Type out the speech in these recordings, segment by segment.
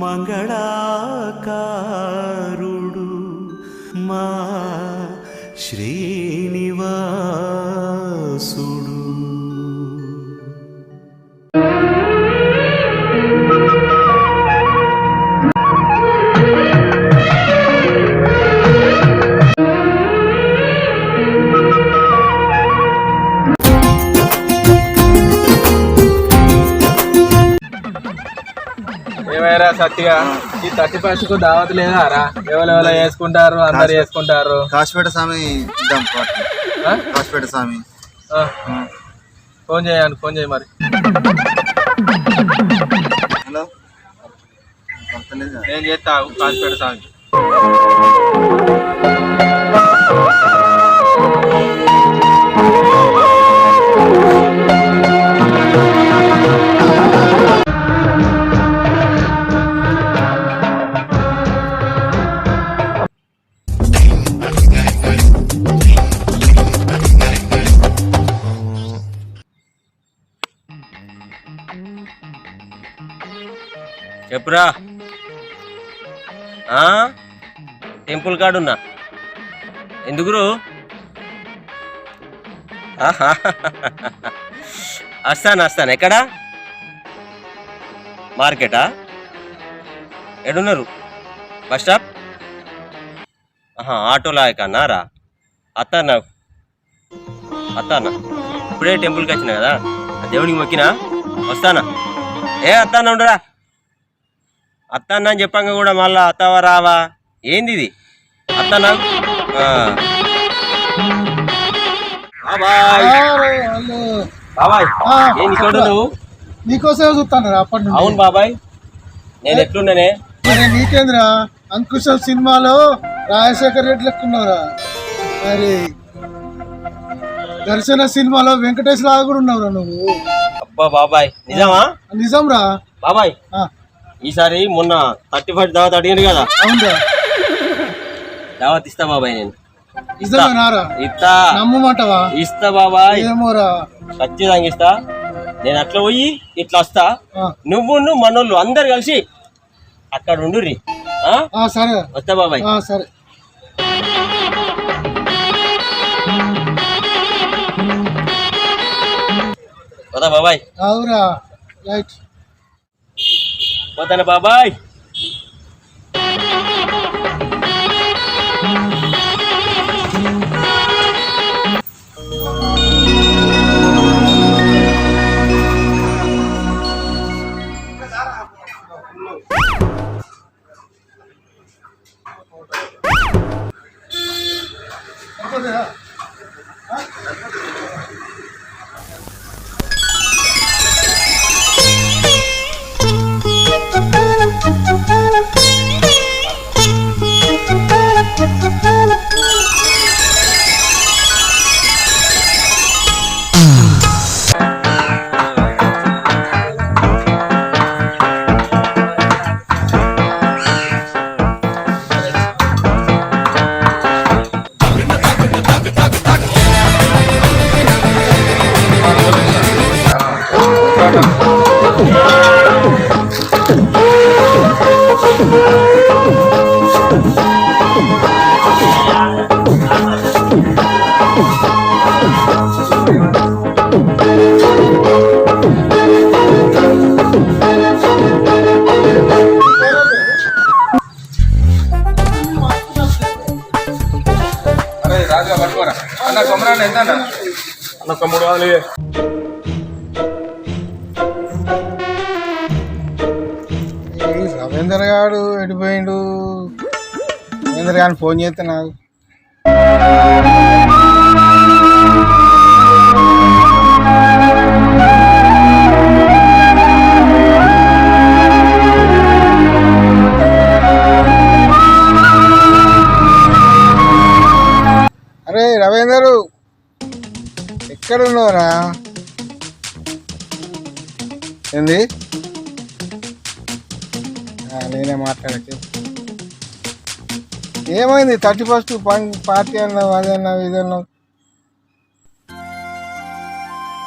మంగళాకారుడు మా శ్రీనివాసుడు. ఏమైనా సత్తిగా ఈ 31కు దావత్ లేదా రా? ఎవరెవరో వేసుకుంటారు, అందరు వేసుకుంటారు. కాశీపేట స్వామి కాశీపేట స్వామి ఫోన్ చేయండి, ఫోన్ చేయి మరి. హలో నేను చేస్తావు కాశీపేట స్వామికి. చెప్పురా. టెంపుల్ కాడున్నా. ఎందుకురు? వస్తాను. ఎక్కడా? మార్కెటా? ఎడున్నారు? Bus stop? ఆటోలా కన్నా రా. అత్తానా ఇప్పుడే టెంపుల్కి వచ్చినా కదా, దేవునికి మొక్కినా, వస్తానా. అత్తానా ఉండరా. అత్తన్నా అని చెప్పంగా కూడా మళ్ళా అత్తవా రావా? ఏంది ఇది? అత్తన్నా బాబాయ్ ఏం చూడు నువ్వు? నీకోసమే చూస్తాను అప్పటి నుండి. అవును బాబాయ్, నేను ఎట్లున్నానే? నీకేంద్రా అంకుశల్ సినిమాలో రాజశేఖర్ రెడ్డి లెక్కున్నావురా. మరి దర్శన సినిమాలో వెంకటేష్ లాగా కూడా ఉన్నావురా నువ్వు. అబ్బా బాబాయ్, నిజమా? నిజం రా బాబాయ్. ఈసారి మొన్న 35 దావత్ అడిగాను కదా. అవునా? దావత్ ఇస్తా బాబాయ్. నేను ఇస్తా నమ్మమంటావా? ఇస్తా బాబాయ్, ఏమోరా ఖచ్చితంగా ఇస్తా. నేను అట్లా పోయి ఇట్లా వస్తా, నువ్వు మనోళ్ళు అందరు కలిసి అక్కడ ఉండుర్రి. సరే వస్తా బాబాయ్. సరే వస్తా బాబాయ్. అవురా రైట్. పోతాను బాబాయ్. అన్న కొమరాన్ని ఎంత అన్న? అన్న 300. రవీంద్ర గారు ఎడిపోయిండు. రవీంద్ర గారిని ఫోన్ చేస్తే నాకు అరే రవీందరు ఎక్కడున్నావురా? ఏంది? నేనే మాట్లాడచ్చు. ఏమైంది? 31st పార్టీ అన్నావు, అదన్నావు, ఇదన్నావు.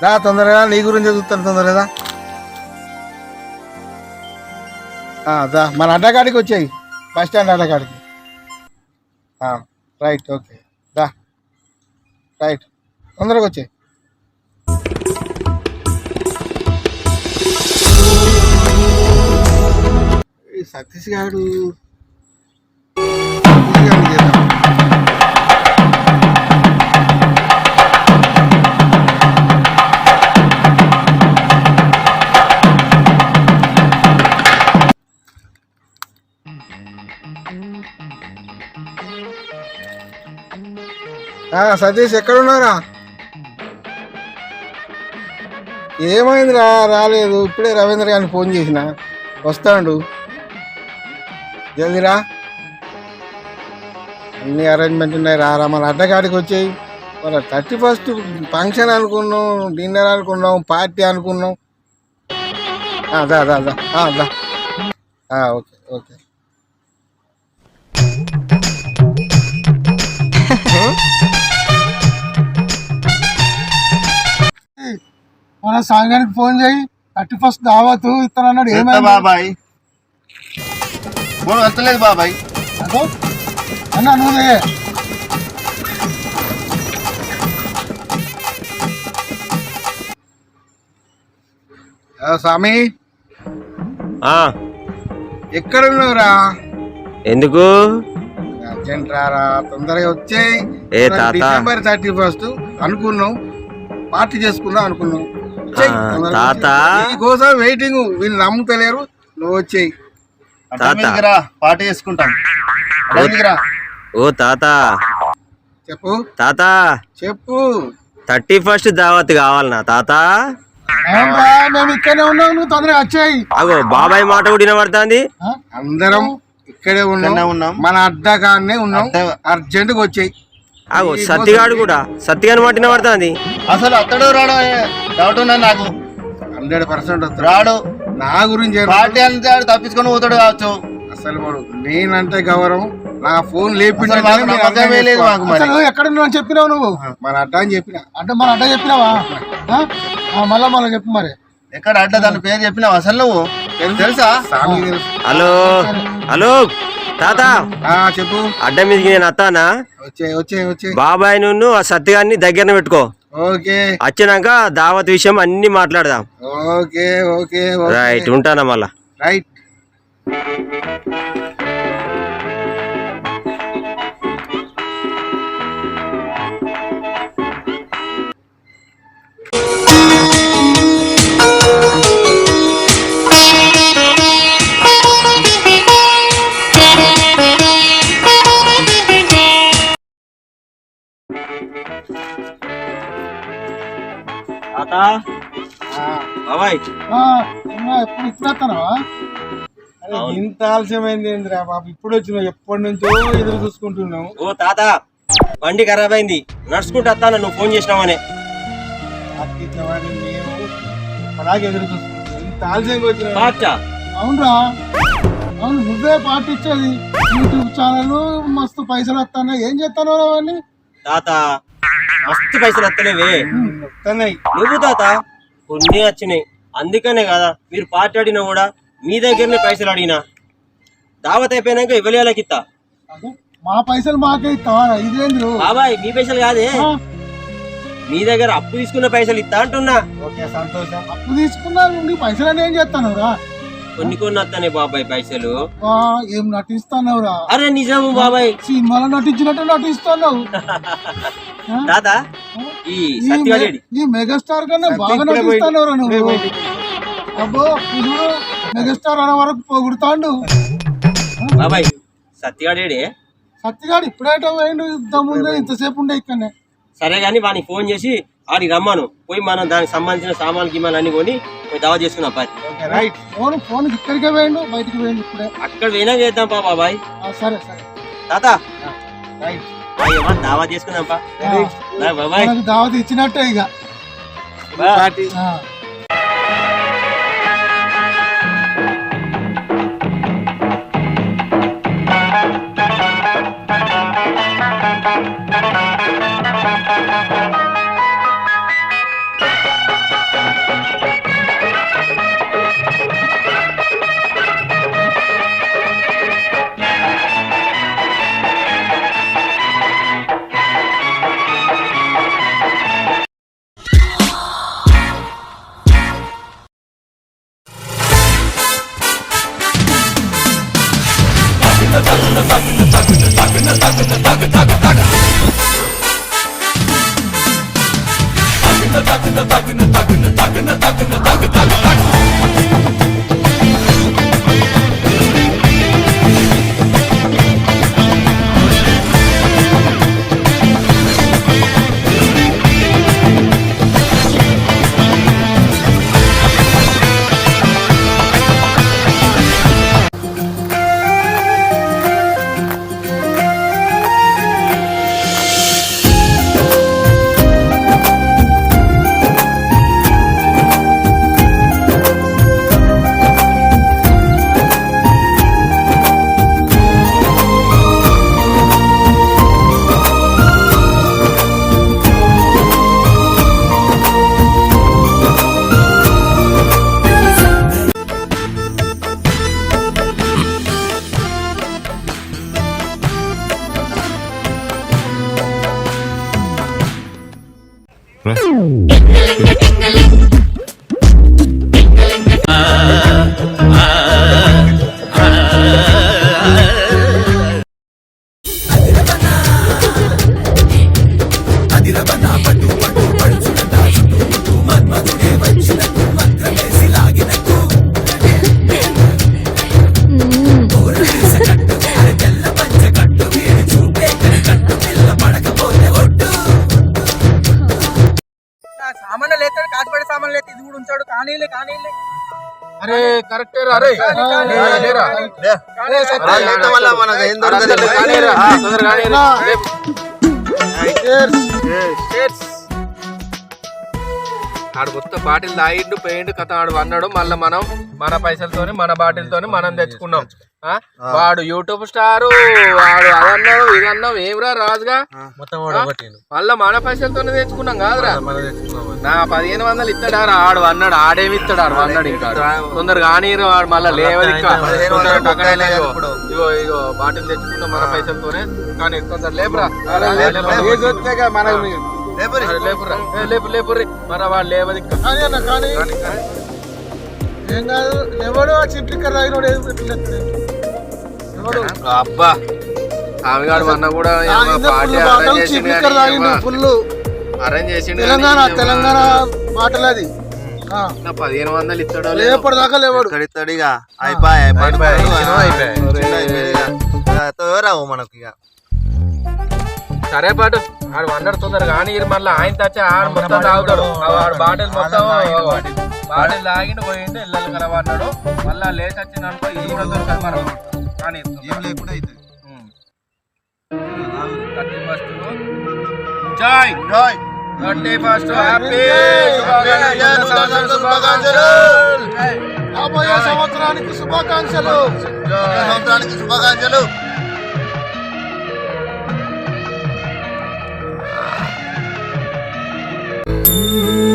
రా తొందరగా, నీ గురించి చూస్తాను తొందరగా. దా మన అడ్డగాడికి వచ్చాయి, బస్ స్టాండ్ అడ్డగాడికి. రైట్, ఓకే, దా రైట్, తొందరగా వచ్చాయి. సతీష్ గారు సతీష్ ఎక్కడున్నారా? ఏమైందిరా రాలేదు? ఇప్పుడే రవీంద్ర గారిని ఫోన్ చేసిన, వస్తాడు, జల్దీరా, అన్ని అరేంజ్మెంట్ ఉన్నాయి, రారా. మన అడ్డగాడికి వచ్చాయి. మన 31st ఫంక్షన్ అనుకున్నాం, డిన్నర్ అనుకున్నాం, పార్టీ అనుకున్నాం. దా దా దా దా, ఓకే ఓకే. మన సాంగానికి ఫోన్ చేయి, 31st దావతు ఇస్తానన్నాడు. ఏమైంది బాబాయ్? ఫోన్ వస్తలేదు బాబాయ్. అన్నా నువ్వే స్వామి, ఎక్కడున్నావురా? ఎందుకు అర్జెంట్ రారా, తొందరగా వచ్చేయి. ఏ తాత, డిసెంబర్ 31st అనుకున్నాం, పార్టీ చేసుకుందాం అనుకున్నాం. తాత కోసం వెయిటింగ్, వీళ్ళు నమ్ముతలేరు, నువ్వు వచ్చేయి. పార్టీ చేసుకుంటాం. ఓ తాత, చెప్పు తాత, చెప్పు. 31st దావత్ కావాలనా తాత? మేము ఇక్కడే ఉన్నాం, నువ్వు తొందరగా వచ్చాయి. అగో బాబాయ్ మాట కూడా వినబడుతుంది. అందరం ఇక్కడే ఉన్నాం, మన అడ్డగానే ఉన్నాం, అర్జెంట్ గా వచ్చాయి. అగో సత్తిగాడు కూడా, సత్తిగాని మాట వినబడుతుంది. అసలు అతడు రాడు డౌట్ ఉన్నది నాకు. 100% రాడు. నా గురించి పార్టీ అంతా తప్పించుకొని పోతాడు కావచ్చు. అసలు వాడు నేనంటే గౌరవం, నా ఫోన్ లేపి ఎక్కడ నువ్వు చెప్పినావు? నువ్వు మన అడ్డ అని చెప్పిన, మన అడ్డ చెప్పినావా? మళ్ళా చెప్పు మరి. ఎక్కడ అడ్డ? దాని పేరు చెప్పినావు అసలు నువ్వు? తెలుసా? హలో హలో తాత, చెప్పు. అడ్డ మీదకి నేను వస్తానా? వచ్చే బాబాయ్ నువ్వు ఆ సత్తిగాన్ని దగ్గర పెట్టుకో. ఓకే, వచ్చినాక దావత్ విషయం అన్ని మాట్లాడదాం. ఓకే ఓకే రైట్, ఉంటానా మళ్ళా. రైట్. బాబాయ్ ఇప్పుడు వస్తానవా? ఇంత ఆలస్యమైంది ఏందిరా బాబు? ఇప్పుడు వచ్చినావు, ఎప్పటి నుంచో ఎదురు చూసుకుంటున్నావు. ఓ తాత, బండి ఖరాబ్ అయింది, నడుచుకుంటూ వస్తాను, నువ్వు ఫోన్ చేసినావనే. మేము అలాగే ఎదురు చూసుకుంటున్నాం, ఇంత ఆలస్యంగా వచ్చినా. అవునరా, అవును, నువ్వే పార్టీ ఇచ్చేది. యూట్యూబ్ ఛానల్ మస్తు పైసలు వస్తానా, ఏం చేస్తాను అవన్నీ? తాత మస్తు పైసలు వస్తలేవే. నువ్వు తాత కొన్ని వచ్చినాయి, అందుకనే కదా మీరు పార్టీ అడిగినా కూడా మీ దగ్గరనే పైసలు అడిగినా. దావత్ అయిపోయినాక ఇవ్వలేకి ఇస్తా. మా పైసలు మాకే ఇస్తావా? ఇదేంది బాబాయ్, మీ పైసలు కాదే, మీ దగ్గర అప్పు తీసుకున్న పైసలు ఇస్తా అంటున్నా. ఓకే, సంతోషం. అప్పు తీసుకున్నా పైసలు అని ఏం చేస్తాను రా? కొన్ని వస్తానే బాబాయ్ పైసలు. ఏం నటిస్తానవురా? అరే నిజము బాబాయ్, సినిమాలో నటించినట్టు నటిస్తున్నావు. తాత ఈ సత్యగాడి ఈ మెగాస్టార్ కన్నా బాగా నటిస్తానవురా నువ్వు. అబ్బో, మెగాస్టార్ అనే వరకు పొగుడుతాండు బాబాయ్. సత్యగాడే? సత్యగాడు ఇప్పుడేటో పోయిండు, ముందే ఇంతసేపు ఉండే ఇక్కడనే. సరే గాని వాడిని ఫోన్ చేసి ఆడికి రమ్మాను, పోయి మనం దానికి సంబంధించిన సామాన్లు గిమాలు అన్ని కొని దావా చేసుకున్నాం. రైట్. ఫోన్ ఇక్కడికే పోయిండు, బయటికి పోయిండు ఇప్పుడే. అక్కడ పోయినా చేద్దాం పా బాబాయ్. సరే సరే తాత, దావా చేసుకుందాం పా బాబాయ్. దావత్ ఇచ్చినట్టే ఇక. సామాన్లు లేస్తాడు, కాసుపడే సామాన్లు లేస్తే ఇది కూడా ఉంచాడు. కానీ అరే కరెక్టే రా రే మనకు ఏం దొరకదు. ఆడు కొత్త బాటిల్ తాగిండు పోయిండు కథ ఆడు అన్నాడు. మళ్ళీ మనం మన పైసలతోని మన బాటిల్తోని మనం తెచ్చుకున్నాం. వాడు యూట్యూబ్ స్టారు, వాడు అదన్నాడు ఇది అన్నావు ఏమిరా రాజుగా మొత్తం మళ్ళా మన పైసలతోనే తెచ్చుకున్నాం కాదురా. నా 1500 ఇస్తాడారా ఆడు అన్నాడు. ఆడేమి ఇస్తాడు ఆడు అన్నాడు. ఇంకా తొందరగా కానీ వాడు మళ్ళా లేవది. ఇగో ఇగో బాటిల్ తెచ్చుకున్నాం మన పైసలతోనే. కానీ తొందర లేపురా లేపు లేపుర్రి మన వాడు లేవది. ఏం కాదు ఎవడో చింటికర్ తాగినోడు ఏది పెట్టలేదు. అబ్బా స్వామిగాడు అన్న కూడా అరేంజ్ చేసిండు. తెలంగాణ మాటలు అది 1500 ఇస్తాడో రేపటిదాకా లేవాడు. రావు మనకు ఇక. సరే పాటు ఆడు అన్నాడు తొందర కానీ మళ్ళీ ఆయన తెచ్చి ఆడు మొత్తం తాగుతాడు. ఆడు బాటిల్ మొత్తం బాటిల్ తాగిండు పోయిండు ఇళ్ళలు కలవన్నాడు. మళ్ళా లేచి వచ్చింది అనుకో ఈ రోజు మనం కానీ ఏం లేకుండా అయితే 31st జాయ్ 31st హ్యాపీ సంవత్సరానికి శుభాకాంక్షలు. శుభాకాంక్షలు. ఆ